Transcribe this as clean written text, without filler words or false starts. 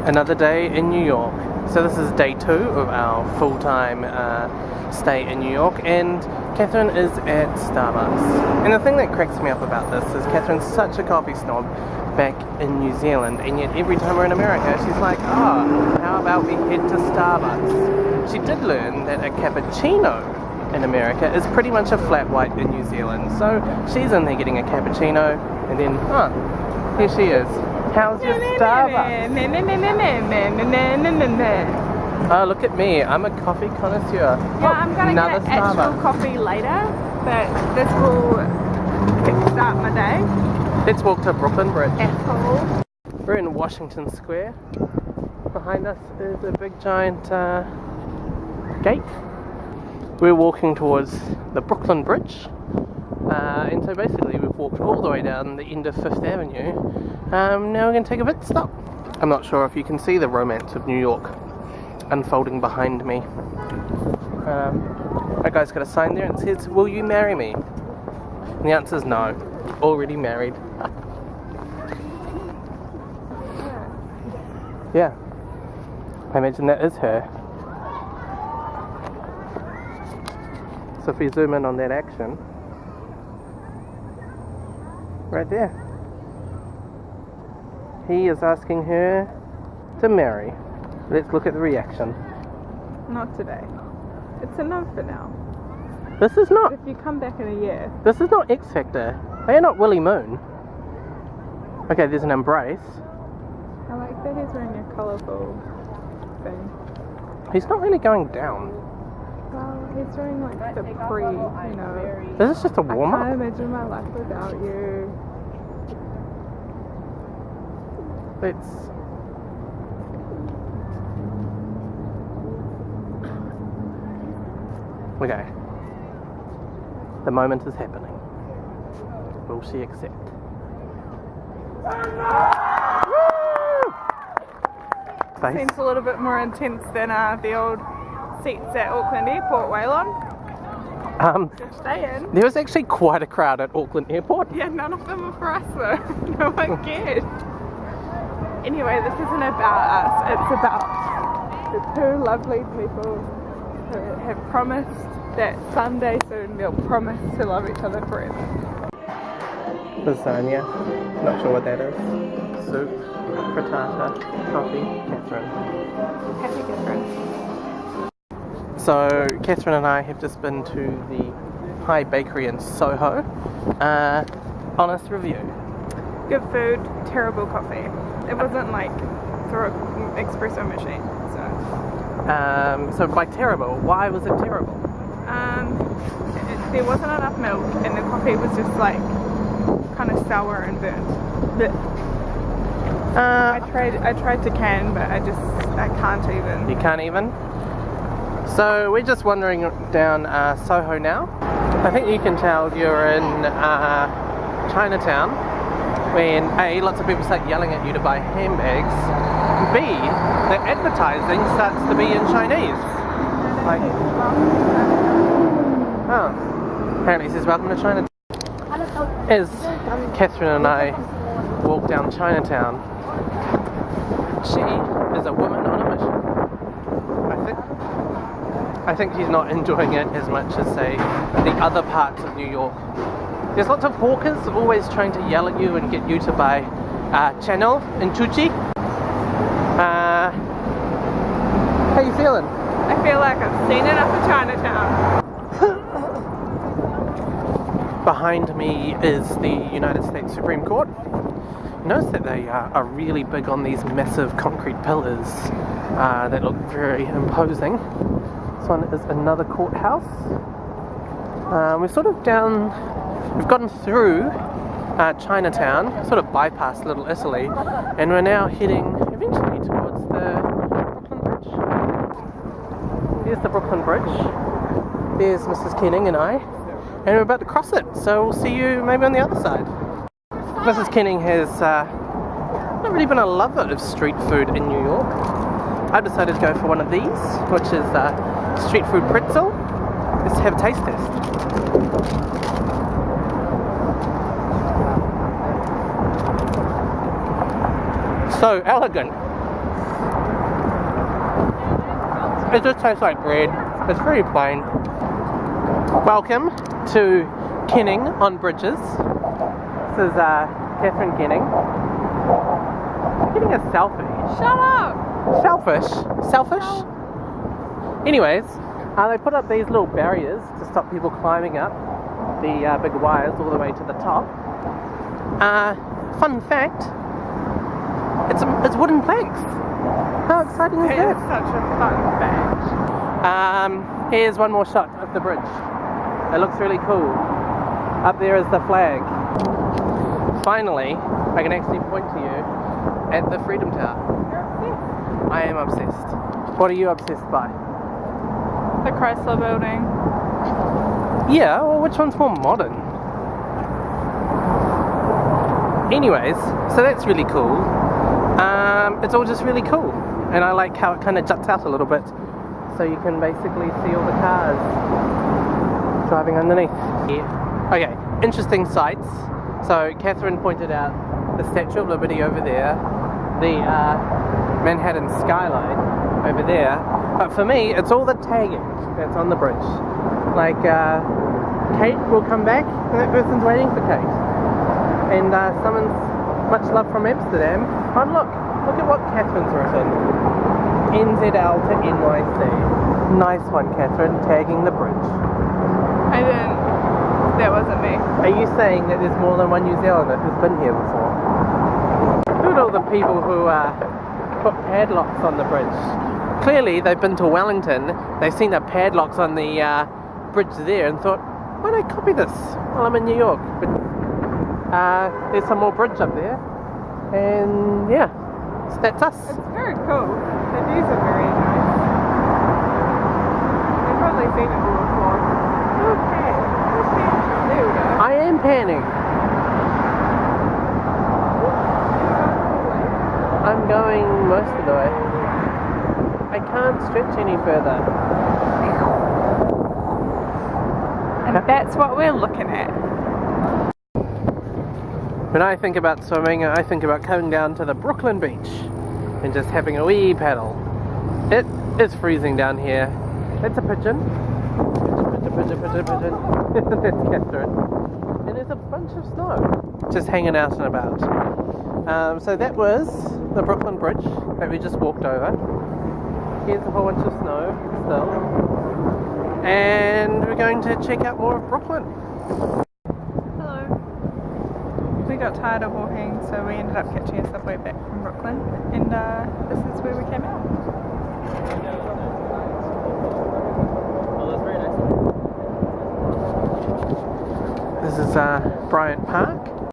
Another day in New York. So this is day 2 of our full-time stay in New York, and Catherine is at Starbucks. And the thing that cracks me up about this is Catherine's such a coffee snob back in New Zealand, and yet every time we're in America she's like, oh, how about we head to Starbucks? She did learn that a cappuccino in America is pretty much a flat white in New Zealand, so she's in there getting a cappuccino, and then, here she is. How's your Starbucks? Oh, look at me. I'm a coffee connoisseur. Yeah, I'm going to get an actual coffee later, but this will kickstart my day. Let's walk to Brooklyn Bridge. Apple. We're in Washington Square. Behind us is a big giant gate. We're walking towards the Brooklyn Bridge. And so basically we've walked all the way down the end of 5th Avenue. Now we're going to take a pit stop. I'm not sure if you can see the romance of New York unfolding behind me. That guy's got a sign there and it says, will you marry me? And the answer is no. Already married. Yeah. I imagine that is her. So if we zoom in on that action, right there, he is asking her to marry. Let's look at the reaction. Not today. It's enough for now. This is not. If you come back in a year. This is not X Factor. They are not Willie Moon. Okay, there's an embrace. I like that he's wearing a colourful thing. He's not really going down. Well, he's doing like the pre, you know. This is just a warm up. I can't imagine my life without you. Let's. Okay. The moment is happening. Will she accept? Face. Seems a little bit more intense than the old seats at Auckland Airport, Waylon. Just saying. There was actually quite a crowd at Auckland Airport. Yeah, none of them are for us though. No one cared. Anyway, this isn't about us. It's about the two lovely people who have promised that someday soon they'll promise to love each other forever. Lasagna. Not sure what that is. Soup. Frittata. Coffee. Catherine. Happy Catherine. So, Catherine and I have just been to the High Bakery in Soho. Honest review. Good food, terrible coffee. It wasn't like through an espresso machine, so. So by terrible, why was it terrible? There wasn't enough milk, and the coffee was just like kind of sour and burnt. I tried to can, but I can't even. You can't even? So we're just wandering down Soho now. I think you can tell you're in Chinatown when A, lots of people start yelling at you to buy handbags, B, the advertising starts to be in Chinese. Like, oh, apparently it says welcome to Chinatown. As Catherine and I walk down Chinatown, she is a woman on a mission. I think she's not enjoying it as much as, say, the other parts of New York. There's lots of hawkers always trying to yell at you and get you to buy Chanel and Tucci. How you feeling? I feel like I've seen enough of Chinatown. Behind me is the United States Supreme Court. Notice that they are really big on these massive concrete pillars that look very imposing. This one is another courthouse. We're sort of down, we've gotten through Chinatown, sort of bypassed Little Italy, and we're now heading eventually towards the Brooklyn Bridge. Here's the Brooklyn Bridge. There's Mrs. Kenning and I, and we're about to cross it, so we'll see you maybe on the other side. Mrs. Kenning has not really been a lover of street food in New York. I've decided to go for one of these, which is street food pretzel. Let's have a taste test. So elegant, It just tastes like bread. It's very plain. Welcome to Kenning on Bridges. This is Catherine Kenning. I'm getting a selfie. Shut up! Selfish? Selfish? Anyways, they put up these little barriers to stop people climbing up the big wires all the way to the top. Fun fact, it's wooden planks. How exciting is It that? is such a fun fact. Here's one more shot of the bridge. It looks really cool. Up there is the flag. Finally, I can actually point to you at the Freedom Tower. You're obsessed. I am obsessed. What are you obsessed by? The Chrysler building. Yeah, well, which one's more modern? Anyways, so that's really cool. It's all just really cool. And I like how it kind of juts out a little bit. So you can basically see all the cars driving underneath. Yeah. Okay, interesting sights. So Catherine pointed out the Statue of Liberty over there, the Manhattan skyline over there. But for me, it's all the tagging that's on the bridge. Like, Kate will come back, and that person's waiting for Kate. And someone's much love from Amsterdam. Oh, look at what Catherine's written. NZL to NYC. Nice one, Catherine, tagging the bridge. I didn't. That wasn't me. Are you saying that there's more than one New Zealander who's been here before? Look at all the people who put padlocks on the bridge. Clearly, they've been to Wellington, they've seen the padlocks on the bridge there and thought, why don't I copy this while I'm in New York? But there's some more bridge up there, and yeah, so that's us. It's very cool. The views are very nice. You've probably seen it all before. Okay. There we go. I am panning. I'm going most of the way. I can't stretch any further. And that's what we're looking at. When I think about swimming, I think about coming down to the Brooklyn beach and just having a wee paddle. It is freezing down here. That's a pigeon. Pigeon. That's Catherine. And there's a bunch of snow just hanging out and about. So that was the Brooklyn Bridge that we just walked over. Here's a whole bunch of snow still. And we're going to check out more of Brooklyn. Hello. We got tired of walking, so we ended up catching a subway back from Brooklyn. And this is where we came out. This is Bryant Park.